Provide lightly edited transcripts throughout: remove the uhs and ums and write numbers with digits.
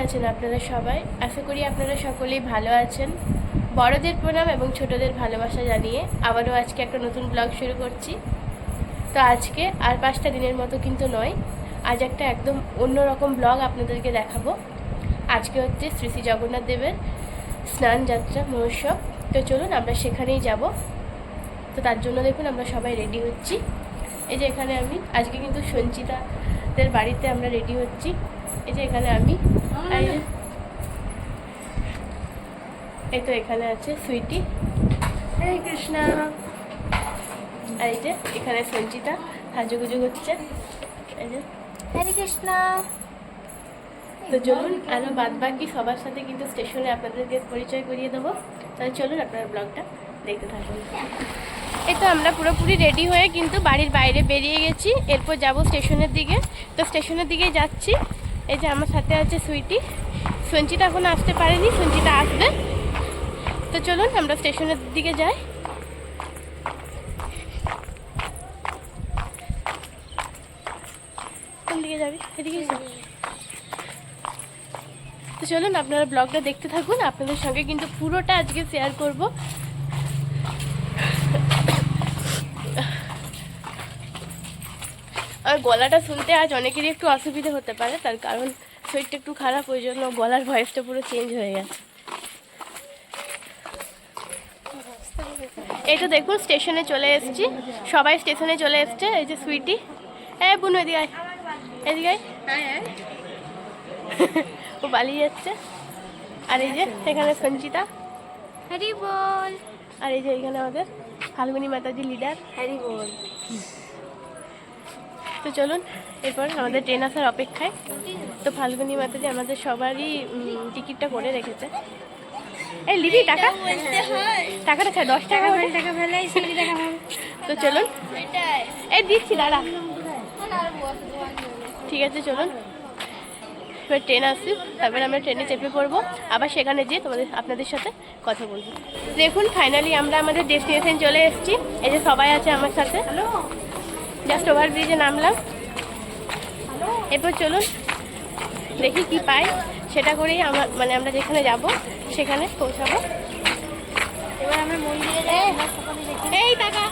আছেন আপনারা সবাই? আশা করি আপনারা সকলেই ভালো আছেন। বড়দের প্রণাম এবং ছোটদের ভালোবাসা জানিয়ে আবারও আজকে একটা নতুন ব্লগ শুরু করছি। তো আজকে আর 5টা দিনের মতো কিন্তু নয়, আজ একটা একদম অন্যরকম ব্লগ আপনাদেরকে দেখাবো। আজকে হচ্ছে শ্রী শ্রী জগন্নাথ দেবের স্নান যাত্রা মহোৎসব। তো চলুন আমরা সেখানেই যাব। তো তার জন্য দেখুন আমরা সবাই রেডি হচ্ছি। এই যে এখানে আমি আজকে কিন্তু সঞ্চিতাদের বাড়িতে আমরা রেডি হচ্ছি। এই যে এখানে আমি, এই তো এখানে আছে সুইটি, হরে কৃষ্ণা। আর এই যে এখানে সঞ্চিতা সাজুগুজু হচ্ছে, এই যে হরে কৃষ্ণা। তো চলুন আরও বাদ বাকি সবার সাথে কিন্তু স্টেশনে আপনাদেরকে পরিচয় করিয়ে দেবো। তাহলে চলুন আপনারা ব্লগটা দেখতে থাকুন। এই তো আমরা পুরোপুরি রেডি হয়ে কিন্তু বাড়ির বাইরে বেরিয়ে গেছি। এরপর যাব স্টেশনের দিকে। তো স্টেশনের দিকেই যাচ্ছি। এই যে আমার সাথে আছে সুইটি, সঞ্চিতা এখনো আসতে পারেনি, সঞ্চিতা আসবে। তো চলুন আমরা স্টেশনের দিকে যাই। কোন দিকে যাবি? এদিকে যাবি। তো চলুন আপনারা ব্লগটা দেখতে থাকুন, আপনাদের সঙ্গে কিন্তু পুরোটা আজকে শেয়ার করব। আর গলাটা শুনতে আজ অনেকেরই একটু অসুবিধা হতে পারে, তার কারণ শরীরটা একটু খারাপ, ওই জন্য গলার ভয়েসটা পুরো চেঞ্জ হয়ে গেছে। এই তো দেখুন স্টেশনে চলে এসেছি, সবাই স্টেশনে চলে এসছে। এই যে সুইটি, বুনু এদিকে আয়, এদিকে আয়। ও পালিয়ে যাচ্ছে। আর এই যে এখানে সঞ্চিতা, হরি বল। আর এই যে এখানে আমাদের ফাল্গুনী মাতাজি লিডার, হরি বল। তো চলুন এরপর আমাদের ট্রেন আসার অপেক্ষায়। তো ফাল্গুনী মাতাজি আমাদের সবারই টিকিটটা করে রেখেছে। এই লিডি টাকা, টাকাটা ছাড়, 10 টাকা টাকা ফেলাই। তো চলুন, এই দিচ্ছি দাঁড়া। ঠিক আছে চলুন, এবার ট্রেন আসছি, তারপরে আমরা ট্রেনে চেপে পড়বো, আবার সেখানে যেয়ে আপনাদের সাথে কথা বলবো। দেখুন ফাইনালি আমরা আমাদের ডেস্টিনেশন চলে এসেছি। এই যে সবাই আছে আমার সাথে, জাস্ট ওভার ব্রিজে নামলাম। এরপর চলুন দেখি কি পাই, সেটা করেই আমরা যেখানে যাব সেখানে পৌঁছাবো। এবার আমরা মন্দিরে যাই। এই টাকা,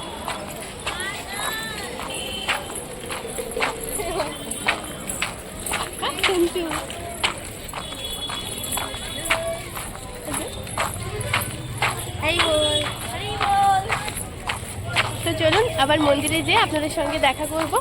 তো চলুন আবার মন্দিরে যেয়ে আপনাদের সঙ্গে দেখা করব।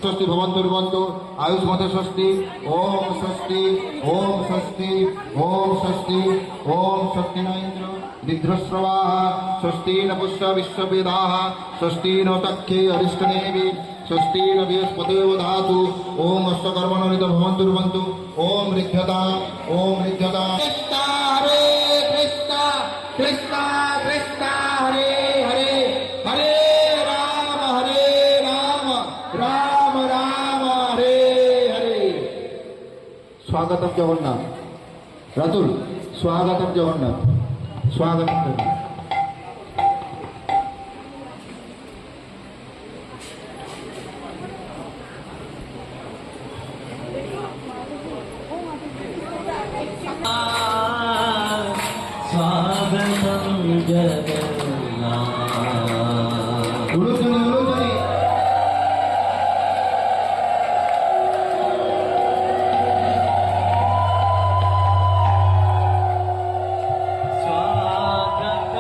स्वस्ति भवन्तु आयुष्मते स्वस्ति ओम स्वस्ति ओम स्वस्ति ओम स्वस्ति ओम स्वस्ति न इंद्र विध्रस्रवाः स्वस्ति न पुष्य विश्ववेदाः स्वस्ति न तक्षे अरिष्टनेमि स्वस्ति न बृहस्पतिर्देवो दधातु ओम अष्टकर्मणो भवन्तु ओम ऋद्धता कृष्ण हरे कृष्ण कृष्ण कृष्ण हरे हरे हरे राम राम राम हरे हरे। स्वागतम जगन्नाथ। रातुल स्वागतम जगन्नाथ, स्वागतम जगन्नाथ। स्वागतम जगन्नाथ। उलूचनी स्वागतम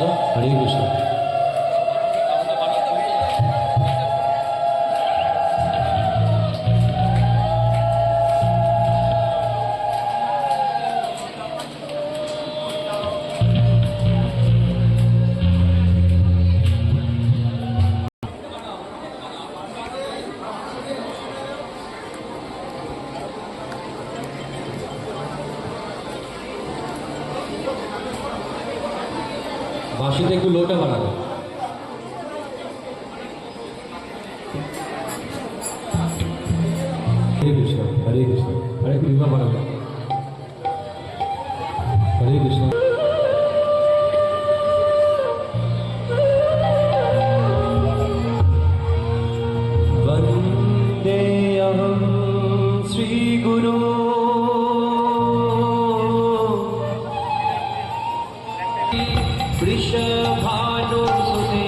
কৃষ্ণ হরে কৃষ্ণ বাঁশিতে একটু লোটা বানাবে হরে কৃষ্ণ হরে কৃষ্ণ হরে কৃষ্ণ বানাবে হরে কৃষ্ণ वन्देऽहं श्रीगुरो वृषभानुसुते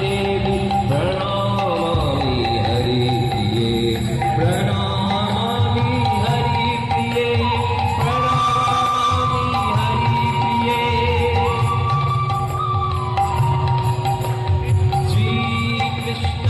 देवी प्रणमामि हरिप्रिये प्रणमामि हरिप्रिये प्रणमामि हरिप्रिये श्रीकृष्ण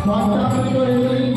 পঞ্চামৃত রেলি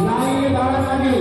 লাইনে দাঁড়ান আগে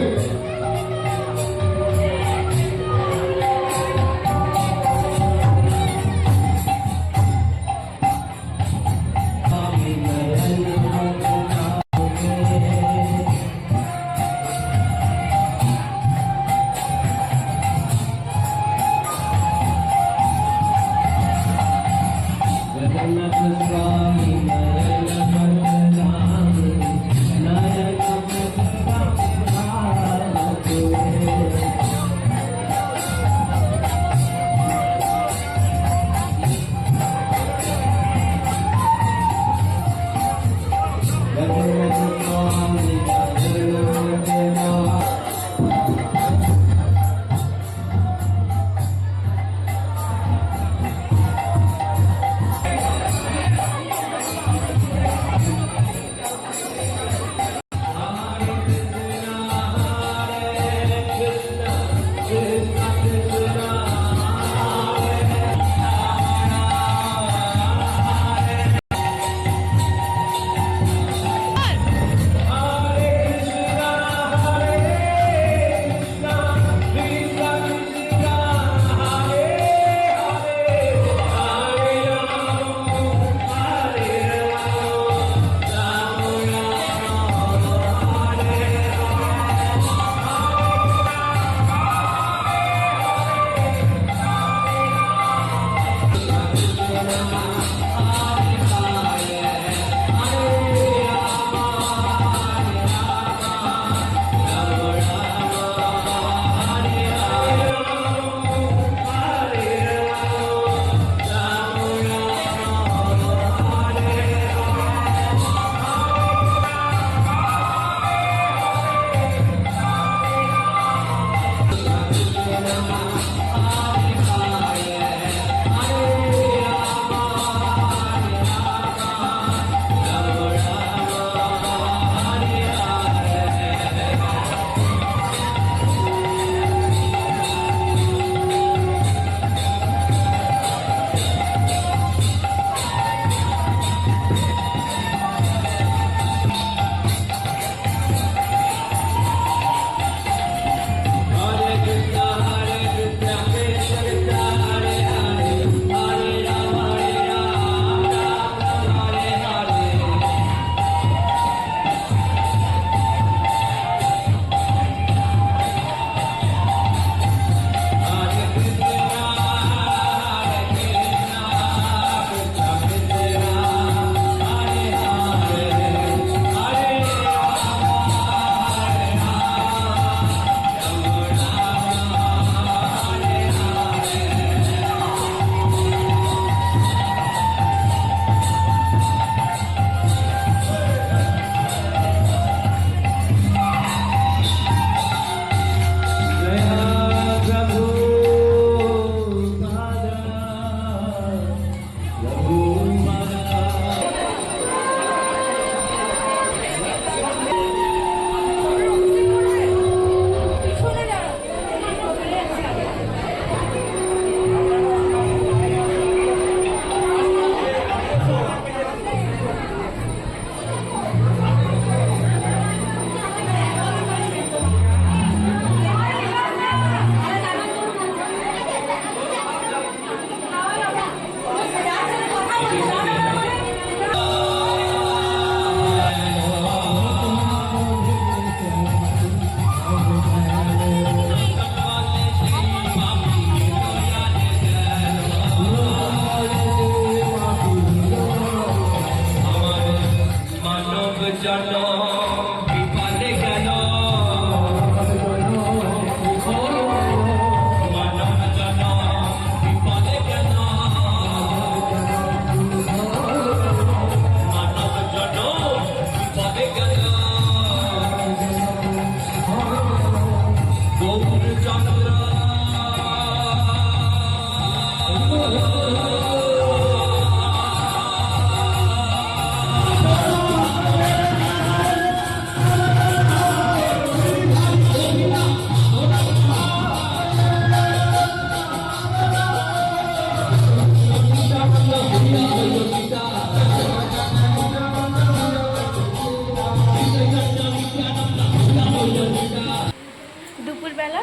দুপুরবেলা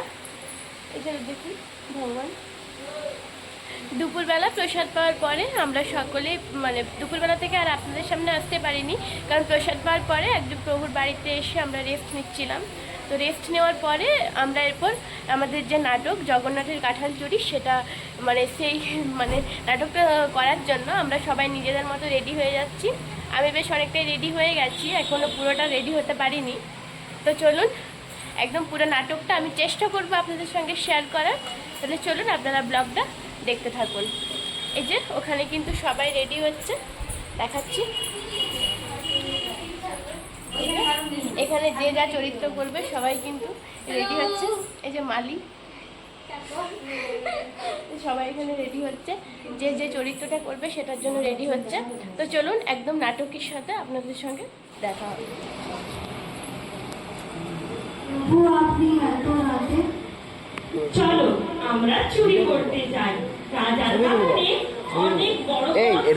এখানে দেখুন ভগবান, দুপুরবেলা প্রসাদ পাওয়ার পরে আমরা সকলে মানে দুপুরবেলা থেকে আর আপনাদের সামনে আসতে পারিনি, কারণ প্রসাদ পাওয়ার পরে একদম প্রভুর বাড়িতে এসে আমরা রেস্ট নিচ্ছিলাম। তো রেস্ট নেওয়ার পরে আমরা এরপর আমাদের যে নাটক জগন্নাথের কাঁঠাল চুরি, সেটা মানে সেই মানে নাটকটা করার জন্য আমরা সবাই নিজেদের মতো রেডি হয়ে যাচ্ছি। আমি বেশ অনেকটাই রেডি হয়ে গেছি, এখনও পুরোটা রেডি হতে পারিনি। তো চলুন একদম পুরো নাটকটা আমি চেষ্টা করবো আপনাদের সঙ্গে শেয়ার করার। তাহলে চলুন আপনারা ব্লগটা দেখতে থাকুন। এই যে ওখানে কিন্তু সবাই রেডি হচ্ছে, দেখাচ্ছি। এখানে যে যা চরিত্র করবে সবাই কিন্তু রেডি হচ্ছে। এই যে মালি, সবাই এখানে রেডি হচ্ছে, যে যে চরিত্রটা করবে সেটার জন্য রেডি হচ্ছে। তো চলুন একদম নাটকের সাথে আপনাদের সঙ্গে দেখা হবে। আপনি এত রাতে চলো আমরা চুরি করতে যাই। রাজার বাগানে অনেক বড়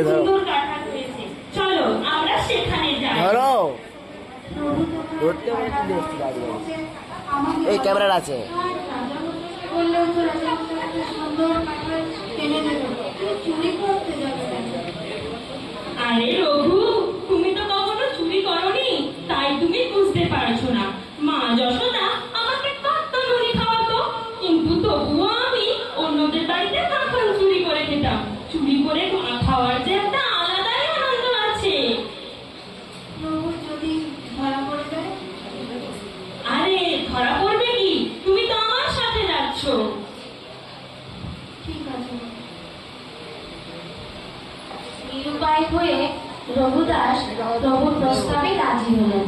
সুন্দর কাঁঠাল হয়েছে, চলো আমরা সেখানে যাই। এই ক্যামেরা আছে। আরে রঘু, তুমি তো কখনো চুরি করনি, তাই তুমি বুঝতে পারছো না। মা যশোদা আমাকে কত নুনি খাওয়াতো, কিন্তু তবুও আমি অন্যদের বাড়িতে কাঁঠাল চুরি করে খেতাম। চুরি করে খাওয়ার যে একটা আলাদাই আনন্দ আছে। যদি ধরা পড়ে যায়? আরে ধরা পড়বে কি, তুমি তো আমার সাথে যাচ্ছ। ঠিক আছে। নিরুপায় হয়ে রঘুদাস প্রভুর প্রস্তাবে রাজি হলেন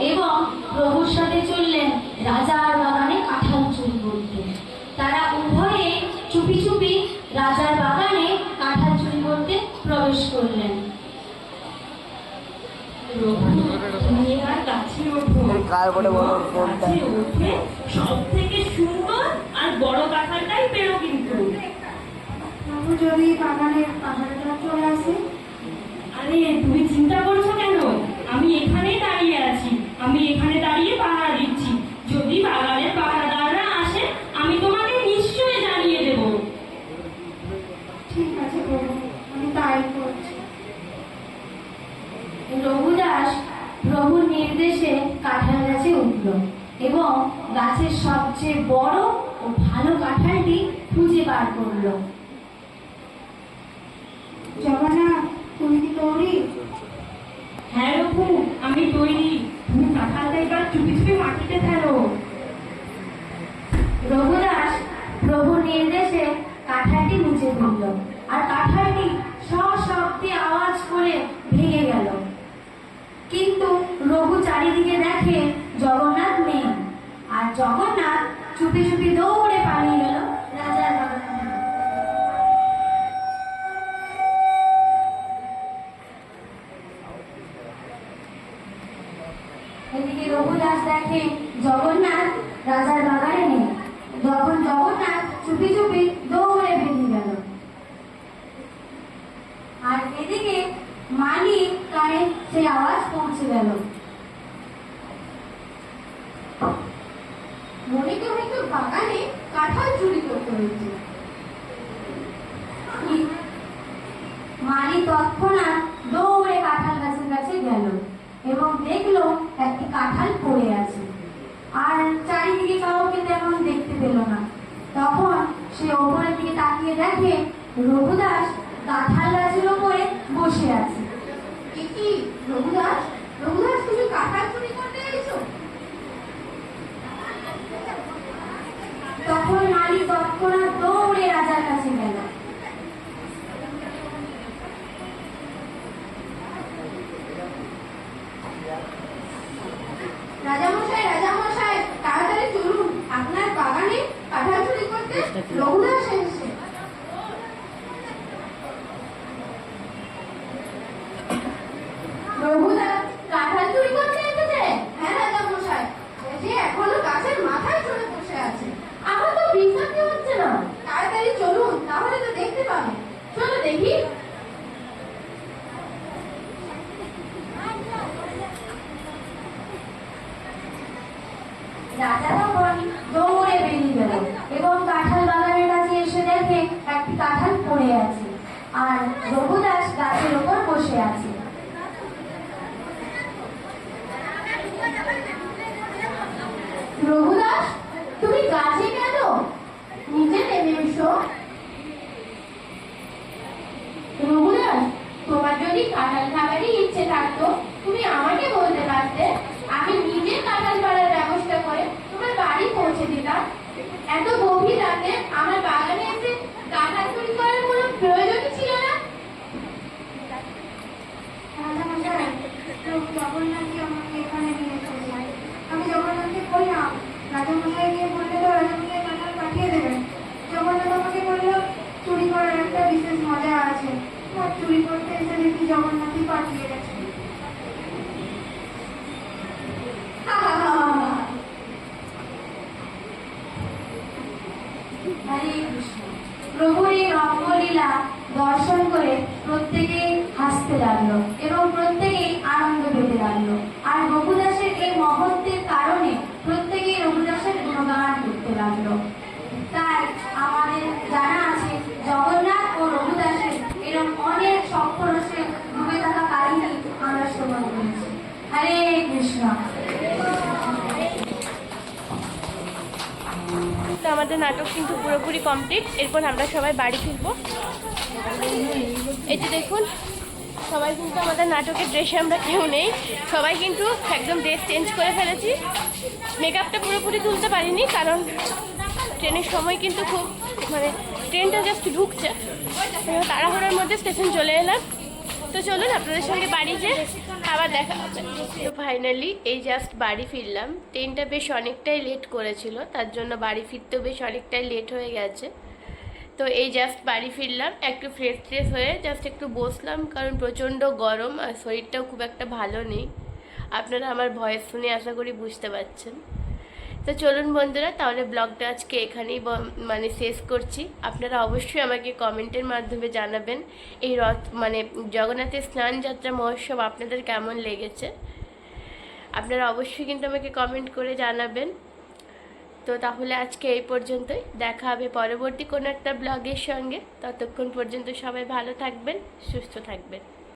এবং প্রভুর সাথে চললেন রাজার বাগানে কাঁঠাল চুরি করতে। তারা উভয়ে চুপি চুপি রাজার বাগানে কাঁঠাল চুরি করতে প্রবেশ করলেন। তুমি এবার গাছে ওঠো, গাছে উঠে সব থেকে সুন্দর আর বড় কাঁঠালটাই পেরো। কিন্তু যদি বাগানের কাঁঠালটা চলে আসে? আরে তুমি চিন্তা করছো কেন, আমি এখানেই দাঁড়িয়ে আছি, আমি এখানে দাঁড়িয়ে পাহারা দিচ্ছি। যদি বাগানের পাহারাদাররা আসে আমি তোমাকে নিশ্চয়ই জানিয়ে দেব। ঠিক আছে প্রভু, আমি তাই করছি। রঘুদাস প্রভুর নির্দেশে কাঁঠাল গাছে উঠল এবং গাছের সবচেয়ে বড় ও ভালো কাঁঠালটি খুঁজে বার করলো। জগন্নাথ, তুমি কি তৈরি? হ্যাঁ রঘু, আমি তৈরি। তুমি কাঁঠালটা এবার চুপি চুপি মাটিতে ফেলো। রঘুদাস প্রভুর নির্দেশে কাঁঠালটি নিচে ফেলল আর কাঁঠালটি সশব্দে আওয়াজ করে ভেঙে গেল। কিন্তু রঘু চারিদিকে দেখে জগন্নাথ নেই, আর জগন্নাথ চুপি চুপি দৌড়ে পালিয়ে গেল রাজার বাগানে। এদিকে রঘুদাস দেখে জগন্নাথ রাজার বাগানে নেই, যখন জগন্নাথ চুপি চুপি দৌড়ে বেরিয়ে গেল। আর এদিকে মালিক কানে সেই আওয়াজ পৌঁছে গেল। মনিকে হয়তো বাগানে কাঁঠাল চুরি করতে হয়েছে। মালি তৎক্ষণাৎ দৌড়ে কাঁঠাল গাছের কাছে গেল এবং দেখলো একটি কাঁঠাল পড়ে আছে, আর চারিদিকে কাউকে তেমন দেখতে পেল না। তখন সে ওপরের দিকে তাকিয়ে দেখে রঘুদাস কাঁঠাল গাছের ওপরে বসে আছে। কি রঘুদাস, রঘুদাস তুমি কাঁঠাল চুরি করতে এসেছো? তখন মালি তৎক্ষণাৎ দৌড়ে রাজার কাছে গেল। রাজামশাই, রাজামশাই, তাড়াতাড়ি চলুন, আপনার বাগানে রাজা তখন দৌড়ে বেরিয়ে গেল এবং কাঁঠাল বাগানের কাছে এসে দেখে একটি কাঁঠাল পড়ে আছে আর রঘুদাস গাছের ওপর বসে আছে। রঘুদাস, তুমি গাছে কেন? নিচে নেমে এসো। রঘুদাস, তোমার যদি কাঁঠাল খাবারই ইচ্ছে থাকতো তুমি আমাকে বলতে পারতে, আমি নিজে কাঁঠাল পাড়ার ব্যবস্থা করে তোমার বাড়ি পৌঁছে দিতাম। এত গভীর রাতে আমার বাগানে এসে কাঁঠাল চুরি করার কোনো প্রয়োজনই ছিল না। রাজামশাই, জগন্নাথই আমাকে এখানে নিয়ে এসেছে। আমি জগন্নাথকে বললাম রাজামশাই গিয়ে বললে তো রাজামশাই কাঁঠাল পাঠিয়ে দেবেন। জগন্নাথ আমাকে বলল চুরি করার একটা বিশেষ মজা আছে। আর চুরি করতে এসে দেখি জগন্নাথই পাঠিয়ে গেছে। হরে কৃষ্ণ। প্রভুর এই রঙ্গলীলা দর্শন করে প্রত্যেকেই হাসতে লাগলো এবং প্রত্যেকেই আনন্দ পেতে লাগলো। আর রঘুদাসের এই মহত্বের কারণে প্রত্যেকেই রঘুদাসের গুণগান করতে লাগলো। তাই আমাদের জানা আছে জগন্নাথ ও রঘুদাসের এরকম অনেক সপ্তরসে ডুবে থাকা কাহিনী আমরা শ্রবণ করেছি। হরে কৃষ্ণ। তো আমাদের নাটক কিন্তু পুরোপুরি কমপ্লিট। এরপর আমরা সবাই বাড়ি ফিরবো। এই যে দেখুন, সবাই কিন্তু আমাদের নাটকের ড্রেসে আমরা কেউ নেই, সবাই কিন্তু একদম ড্রেস চেঞ্জ করে ফেলেছি। মেকআপটা পুরোপুরি তুলতে পারিনি কারণ ট্রেনের সময় কিন্তু খুব ট্রেনটা জাস্ট ঢুকছে, তাড়াহুড়োর মধ্যে স্টেশন চলে এলাম। তো চলুন আপনাদের সঙ্গে বাড়ি যেয়ে আবার দেখা হবে। তো ফাইনালি এই জাস্ট বাড়ি ফিরলাম। ট্রেনটা বেশ অনেকটাই লেট করেছিল, তার জন্য বাড়ি ফিরতেও বেশ অনেকটাই লেট হয়ে গেছে। তো এই জাস্ট বাড়ি ফিরলাম, একটু ফ্রেশ ট্রেশ হয়ে জাস্ট একটু বসলাম কারণ প্রচণ্ড গরম আর শরীরটাও খুব একটা ভালো নেই। আপনারা আমার ভয়েস শুনে আশা করি বুঝতে পারছেন। তো চলুন বন্ধুরা, তাহলে ব্লগটা আজকে এখানেই শেষ করছি। আপনারা অবশ্যই আমাকে কমেন্টের মাধ্যমে জানাবেন এই জগন্নাথের স্নান যাত্রা মহোৎসব আপনাদের কেমন লেগেছে। আপনারা অবশ্যই কিন্তু আমাকে কমেন্ট করে জানাবেন। তো তাহলে আজকে এই পর্যন্তই, দেখা হবে পরবর্তী কোনো একটা ব্লগের সঙ্গে। ততক্ষণ পর্যন্ত সবাই ভালো থাকবেন, সুস্থ থাকবেন।